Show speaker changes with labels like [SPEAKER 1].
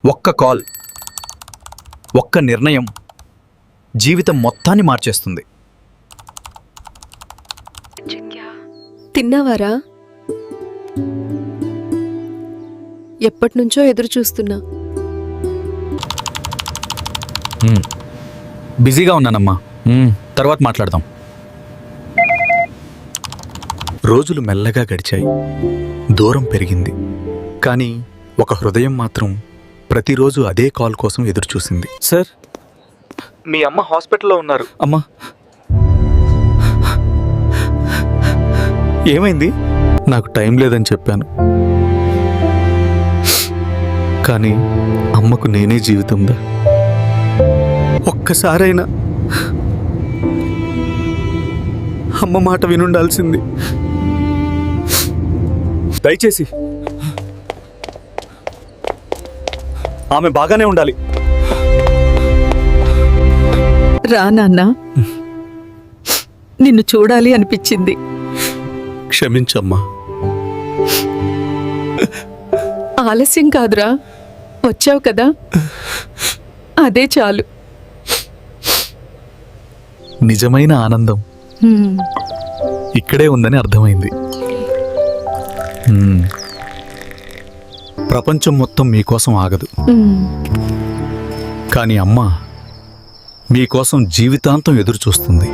[SPEAKER 1] ఒక్క కాల్, ఒక్క నిర్ణయం జీవితం మొత్తాన్ని మార్చేస్తుంది.
[SPEAKER 2] తిన్నావారా? ఎప్పటినుంచో ఎదురు చూస్తున్నా.
[SPEAKER 1] బిజీగా ఉన్నానమ్మా, తర్వాత మాట్లాడదాం. రోజులు మెల్లగా గడిచాయి, దూరం పెరిగింది. కానీ ఒక హృదయం మాత్రం ప్రతిరోజు అదే కాల్ కోసం ఎదురుచూసింది. సార్, మీ అమ్మ హాస్పిటల్లో ఉన్నారు. అమ్మా, ఏమైంది? నాకు టైం లేదని చెప్పాను, కానీ అమ్మకు నేనే జీవితందా? ఒక్కసారైనా అమ్మ మాట వినుండాల్సింది. దయచేసి ఆమె బాగానే ఉండాలి.
[SPEAKER 3] రా నాన్నా, నిన్ను చూడాలి అనిపించింది.
[SPEAKER 1] క్షమించమ్మా.
[SPEAKER 2] ఆలస్యం కాదురా, వచ్చావు కదా, అదే చాలు.
[SPEAKER 1] నిజమైన ఆనందం ఇక్కడే ఉందని అర్థమైంది. ప్రపంచం మొత్తం మీకోసం ఆగదు, కానీ అమ్మ మీకోసం జీవితాంతం ఎదురు చూస్తుంది.